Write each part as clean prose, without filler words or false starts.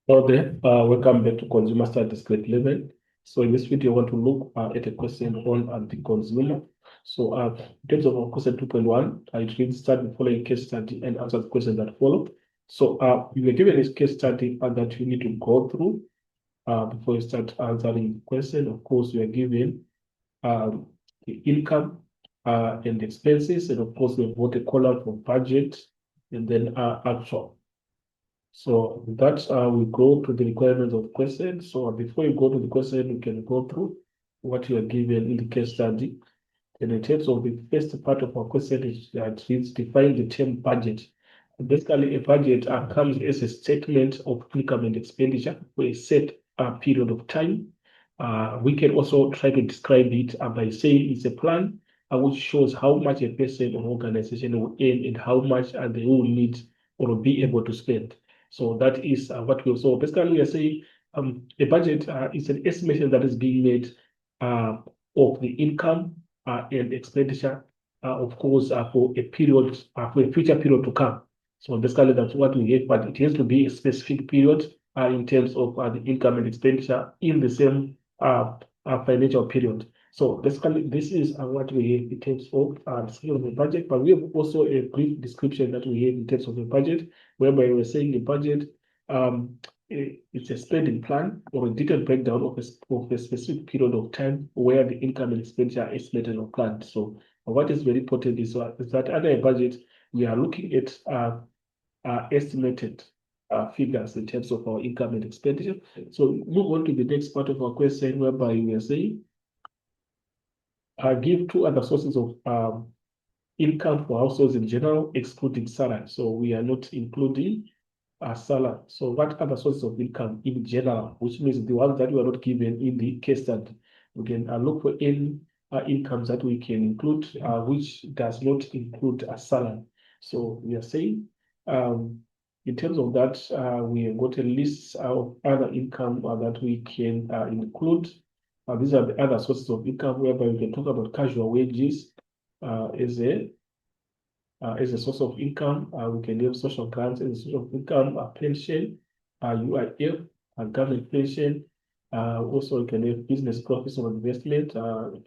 Hello there, welcome back to Consumer Studies grade 11. So in this video, I want to look at a question on the consumer. So in terms of our question 2.1, it reads start the following case study and answer the questions that follow. So you were given this case study that you need to go through before you start answering the question. Of course, you are given um, the income and expenses, and of course, we have got a column for budget and then actual. So with that, we go to the requirements of question. So before you go to the question, you can go through what you are given in the case study. And in terms of the first part of our question, it reads define the term budget. Basically, a budget comes as a statement of income and expenditure for a set period of time. We can also try to describe it by saying it's a plan which shows how much a person or organization will earn and how much they will need or be able to spend. So that is what we. So basically, we are saying a budget is an estimation that is being made of the income and expenditure, of course, for a period, for a future period to come. So basically, that's what we have, but it has to be a specific period in terms of the income and expenditure in the same financial period. So basically, this is what we have in terms of the budget, but we have also a brief description that we have in terms of the budget, whereby we're saying the budget it's a spending plan or a detailed breakdown of a specific period of time where the income and expenditure are estimated or planned. So what is very important is that under a budget, we are looking at estimated figures in terms of our income and expenditure. So move on to the next part of our question, whereby we are saying give two other sources of income for households in general, excluding salary. So we are not including salary. So what other sources of income in general, which means the ones that we are not given in the case study. We can look for any incomes that we can include, which does not include a salary. So we are saying, in terms of that, we have got a list of other income that we can include. These are the other sources of income whereby we can talk about casual wages as a source of income. We can have social grants as a source of income, pension, UIF, government pension. Also, you can have business profits or investment,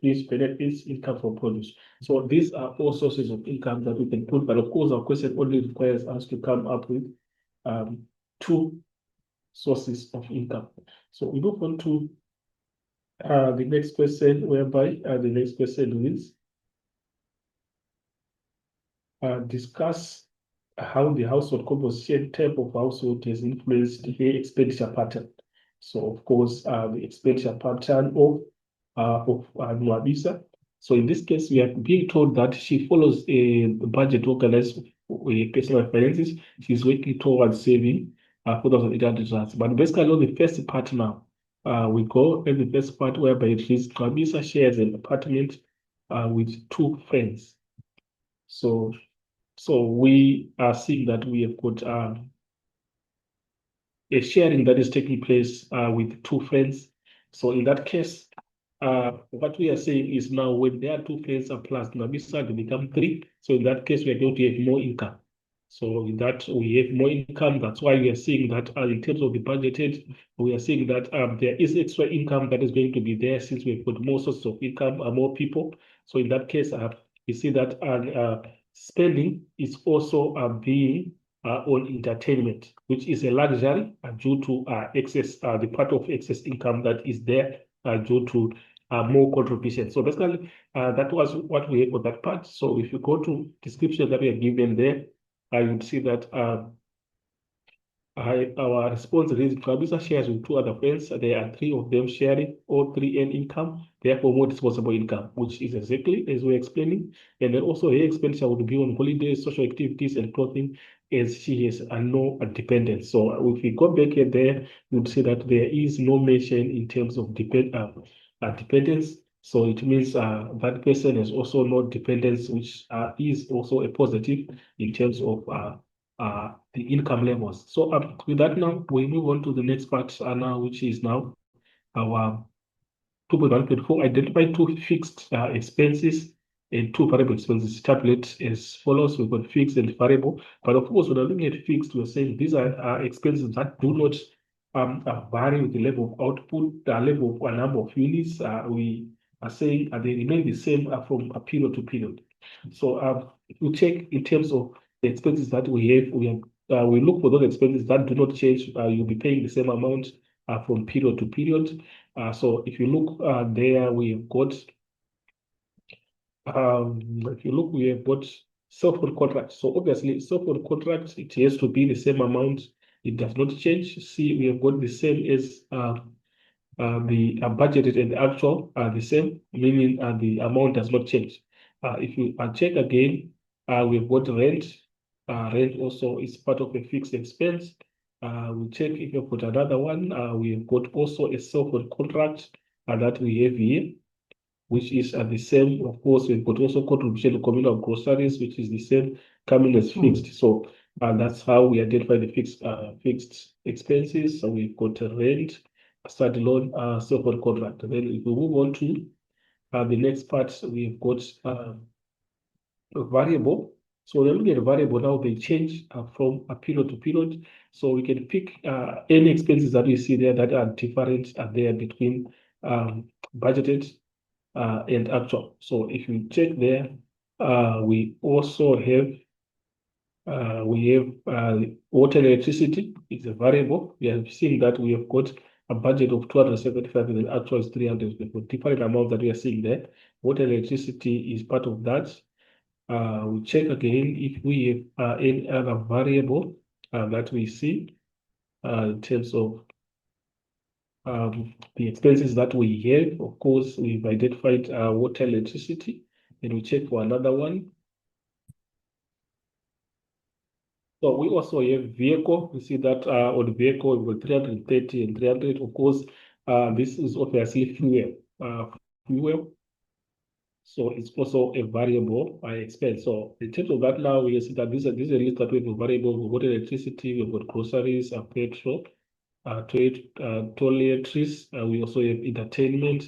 fees, benefits, income from produce. So these are all sources of income that we can put. But of course, our question only requires us to come up with two sources of income. So we move on to the next question, whereby the next question is discuss how the household composition type of household has influenced the expenditure pattern. So of course, the expenditure pattern of Nwabisa. So in this case, we are being told that she follows a budget organized with personal finances. She's working towards saving 4,800 rands. But basically, on the first part now, we go in the first part whereby it is Nwabisa shares an apartment with two friends. So we are seeing that we have got a sharing that is taking place with two friends. So in that case, what we are saying is now when there are two friends are plus Nabisa, they become three. So in that case, we are going to have more income. So in that we have more income. That's why we are seeing that in terms of the budgeted, we are seeing that there is extra income that is going to be there since we've got more sources of income, more people. So in that case, we see that spending is also being on entertainment, which is a luxury due to excess, the part of excess income that is there due to more contribution. So basically, that was what we had for that part. So if you go to description that we are given there, I would see that our response is Kabisa shares with two other friends. There are three of them sharing, all three earn income, therefore more disposable income, which is exactly as we're explaining. And then also her expenditure would be on holidays, social activities, and clothing, as she has no dependence. So if we go back here there, you'd see that there is no mention in terms of dependence. So it means that person has also no dependence, which is also a positive in terms of the income levels. So with that now, we move on to the next part now, which is now our 2.1.4, identify two fixed expenses and two variable expenses. Tablet as follows. We've got fixed and variable. But of course, when we're looking at fixed, we're saying these are expenses that do not vary with the level of output, the level of a number of units. We are saying they remain the same from a period to period. So if you check in terms of the expenses that we have, we look for those expenses that do not change. You'll be paying the same amount from period to period. So if you look there, we've got if you look, we have got cell contract. So obviously, cell contract, it has to be the same amount. It does not change. See, we have got the same as the budgeted and the actual are the same, meaning the amount does not change. If you check again, we've got rent. Rent also is part of a fixed expense. We check if you've got another one. We've got also a cell contract that we have here, which is the same. Of course, we've got also contribution to communal groceries, which is the same, coming as fixed. So that's how we identify the fixed expenses. So we've got a rent, standalone, self-held contract. And then if we move on to the next part, we've got a variable. So when we look at a variable now, they change from a period to period. So we can pick any expenses that we see there that are different there between budgeted and actual. So if you check there, we also have water and electricity. It's a variable. We have seen that we have got a budget of 275 and the actual is 300. We've got different amounts that we are seeing there. Water and electricity is part of that. We check again if we have any other variable that we see in terms of the expenses that we have. Of course, we've identified water, electricity, and we check for another one. So we also have vehicle. We see that on vehicle we've got 330 and 300. Of course, this is obviously fuel. Fuel. So it's also a variable expense. So in terms of that now, we can see that this is a list that we have variable. We've got electricity, we've got groceries, petrol, toiletries. We also have entertainment.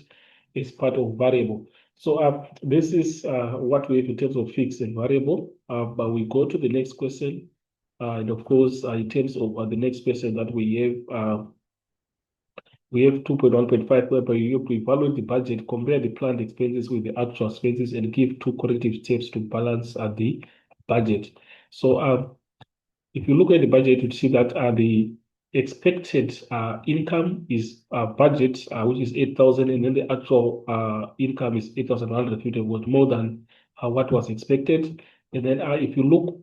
It's part of variable. So this is what we have in terms of fixed and variable. But we go to the next question. And of course, in terms of the next question that we have 2.1.5, whereby you have to evaluate the budget, compare the planned expenses with the actual expenses, and give two corrective steps to balance the budget. So if you look at the budget, you see that the expected income is budget, which is 8,000, and then the actual income is 8,150, was more than what was expected. And then if you look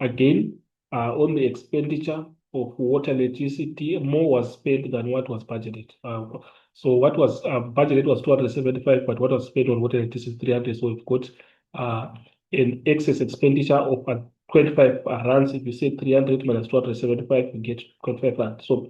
again on the expenditure of water, electricity, more was spent than what was budgeted. So what was budgeted was 275, but what was spent on water, electricity is 300. So we've got an excess expenditure of 25 rands. If you say 300 minus 275, you get 25 rands. So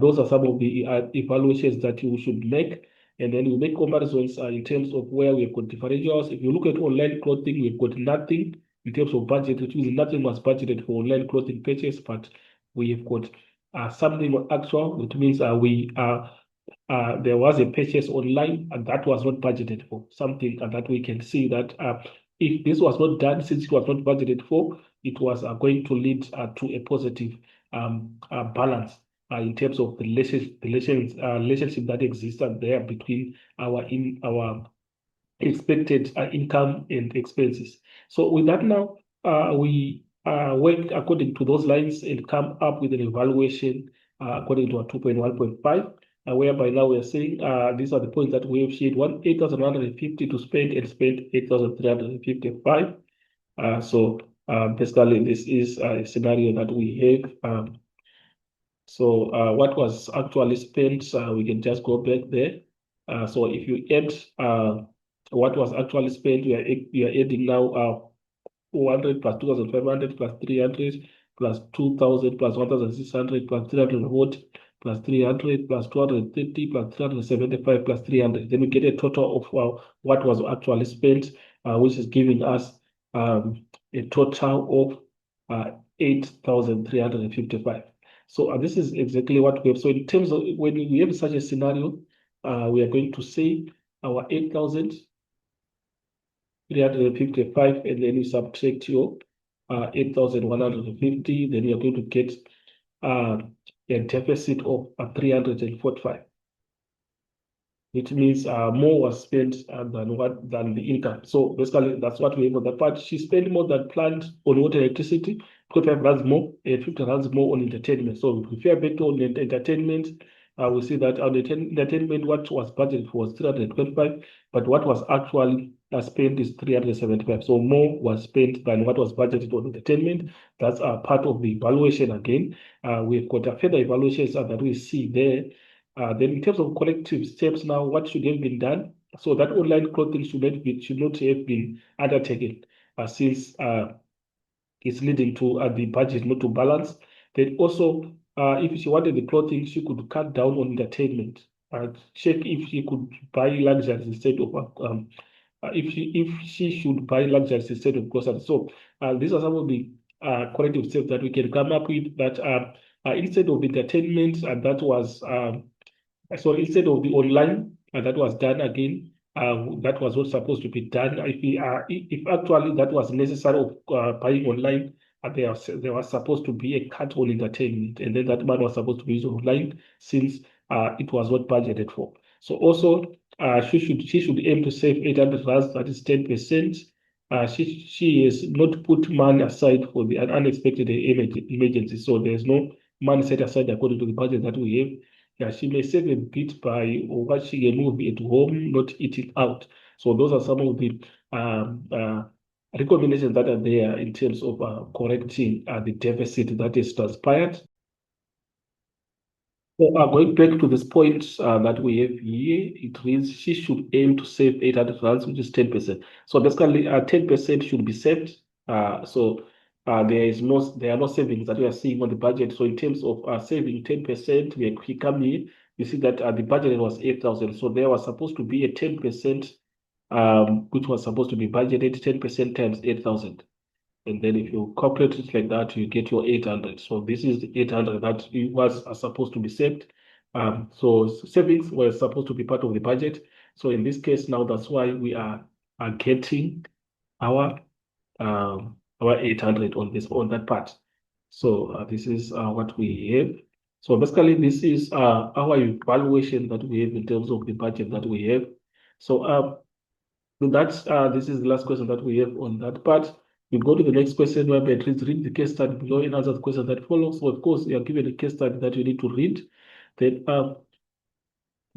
those are some of the evaluations that you should make. And then you make comparisons in terms of where we've got differentials. If you look at online clothing, we've got nothing in terms of budget, which means nothing was budgeted for online clothing purchase, but we have got something actual, which means there was a purchase online and that was not budgeted for, something that we can see that if this was not done, since it was not budgeted for, it was going to lead to a positive balance in terms of the relationship that existed there between our expected income and expenses. So with that now, we work according to those lines and come up with an evaluation according to our 2.1.5, whereby now we are saying these are the points that we have shared: 8,150 to spend and spend 8,355. So basically, this is a scenario that we have. So what was actually spent, we can just go back there. So if you add what was actually spent, we are adding now 400 plus 2,500 plus 300 plus 2,000 plus 1,600 plus 340 plus 300 plus 230 plus 375 plus 300. Then we get a total of what was actually spent, which is giving us a total of 8,355. So this is exactly what we have. So in terms of when we have such a scenario, we are going to say our 8,355, and then you subtract your 8,150, then you're going to get a deficit of 345. It means more was spent than the income. So basically, that's what we have on that part. She spent more than planned on water and electricity, 25 rands more, and 50 rands more on entertainment. So if we refer back to entertainment, we see that on entertainment, what was budgeted for was 325, but what was actually spent is 375. So more was spent than what was budgeted on entertainment. That's part of the evaluation again. We've got a further evaluations that we see there. Then in terms of corrective steps now, what should have been done? So that online clothing should not have been undertaken since it's leading to the budget not to balance. Then also, if she wanted the clothing, she could cut down on entertainment. Check if she could buy luxuries instead of if she should buy luxuries instead of groceries. So these are some of the corrective steps that we can come up with. That instead of entertainment, and that was so instead of the online, that was done again, that was not supposed to be done. If actually that was necessary of buying online, there was supposed to be a cut on entertainment, and then that money was supposed to be used online since it was not budgeted for. So also, she should aim to save 800 rands, that is 10%. She has not put money aside for the unexpected emergency, so there's no money set aside according to the budget that we have. Yeah, she may save a bit by watching a movie at home, not eating out. So those are some of the recommendations that are there in terms of correcting the deficit that is transpired. So going back to this point that we have here, it reads she should aim to save 800 rands, which is 10%. So basically, 10% should be saved. There are no savings that we are seeing on the budget. So in terms of saving 10%, we come here, you see that the budget was 8,000. So there was supposed to be a 10%, which was supposed to be budgeted 10% times 8,000. And then if you calculate it like that, you get your 800. So this is the 800 that was supposed to be saved. So savings were supposed to be part of the budget. So in this case now, that's why we are getting our 800 on that part. So this is what we have. So basically, this is our evaluation that we have in terms of the budget that we have. So this is the last question that we have on that part. We go to the next question where please read the case study below and answer the question that follows. So of course, you are given a case study that you need to read. Then the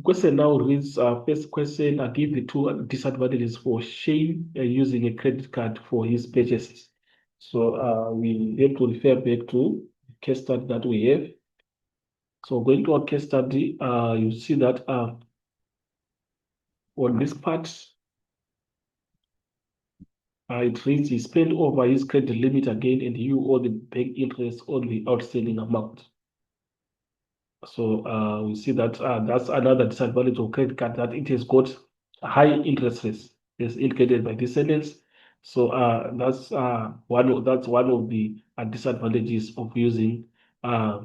question now reads, first question, I give the two disadvantages for Shane using a credit card for his purchases. So we have to refer back to the case study that we have. So going to our case study, you see that on this part, it reads he spent over his credit limit again and you owe the bank interest on the outstanding amount. So we see that that's another disadvantage of credit card, that it has got high interest rates as indicated by this sentence. So that's one of the disadvantages of using a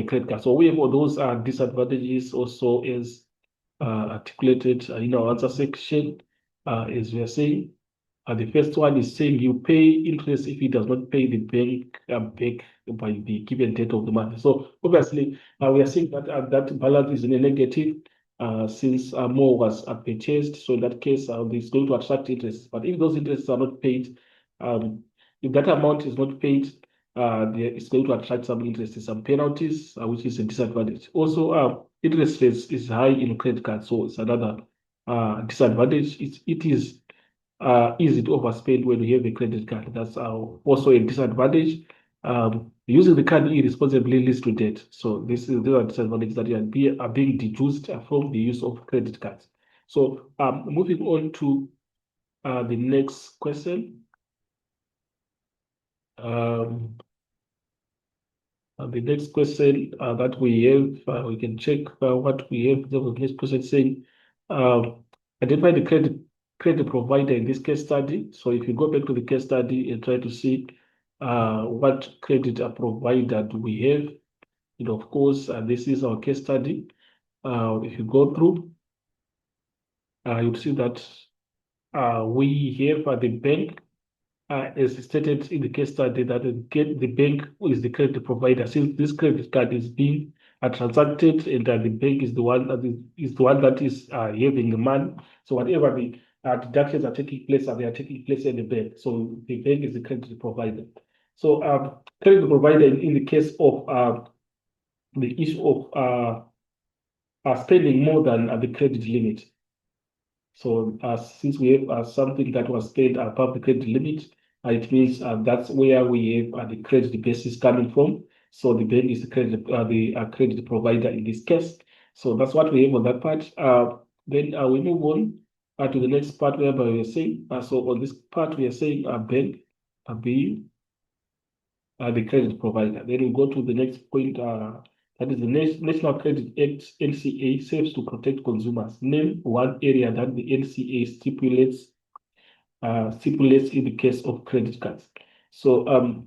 credit card. So we have all those disadvantages also as articulated in our answer section, as we are saying. The first one is saying you pay interest if it does not pay the bank back by the given date of the month. So obviously, we are seeing that that balance is in a negative since more was purchased. So in that case, it's going to attract interest. But if those interests are not paid, if that amount is not paid, it's going to attract some interest, some penalties, which is a disadvantage. Also, interest rates is high in credit cards, so it's another disadvantage. It is easy to overspend when you have a credit card. That's also a disadvantage. Using the card irresponsibly leads to debt. So these are disadvantages that are being deduced from the use of credit cards. So moving on to the next question. The next question that we have, we can check what we have. The next question saying, identify the credit provider in this case study. So if you go back to the case study and try to see what credit provider do we have, and of course, this is our case study. If you go through, you'll see that we have the bank as stated in the case study, that the bank is the credit provider. Since this credit card is being transacted, and the bank is the one that is having the money. So whatever the deductions are taking place, they are taking place in the bank. So the bank is the credit provider. So credit provider in the case of the issue of spending more than the credit limit. So since we have something that was spent above the credit limit, it means that's where we have the credit basis coming from. So the bank is the credit provider in this case. So that's what we have on that part. Then we move on to the next part whereby we are saying, so on this part we are saying bank being the credit provider. Then we go to the next point, that is the National Credit Act, NCA, serves to protect consumers. Name one area that the NCA stipulates in the case of credit cards. So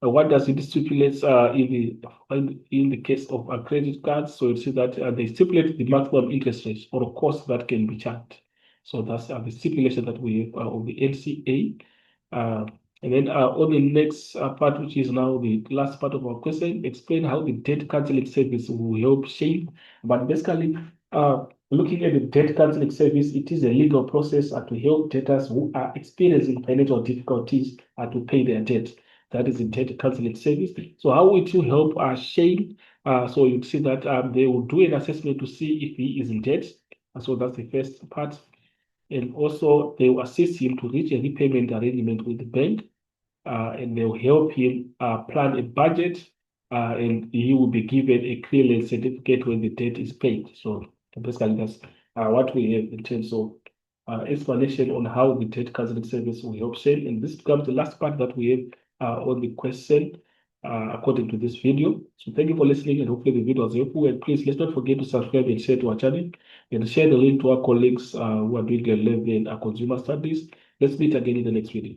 what does it stipulate in the case of a credit card? So it says that they stipulate the maximum interest rate or cost that can be charged. So that's the stipulation that we have of the NCA. And then on the next part, which is now the last part of our question, explain how the debt cancelling service will help shape. But basically, looking at the debt cancelling service, it is a legal process to help debtors who are experiencing financial difficulties to pay their debt. That is the debt cancelling service. So how it will help Shane? So you see that they will do an assessment to see if he is in debt. So that's the first part. And also they will assist him to reach a repayment arrangement with the bank. And they will help him plan a budget, and he will be given a clearance certificate when the debt is paid. So basically, that's what we have in terms of explanation on how the debt cancelling service will help Shane. And this becomes the last part that we have on the question according to this video. So thank you for listening, and hopefully the video was helpful. And please, let's not forget to subscribe and share to our channel, and share the link to our colleagues who are doing their level in consumer studies. Let's meet again in the next video.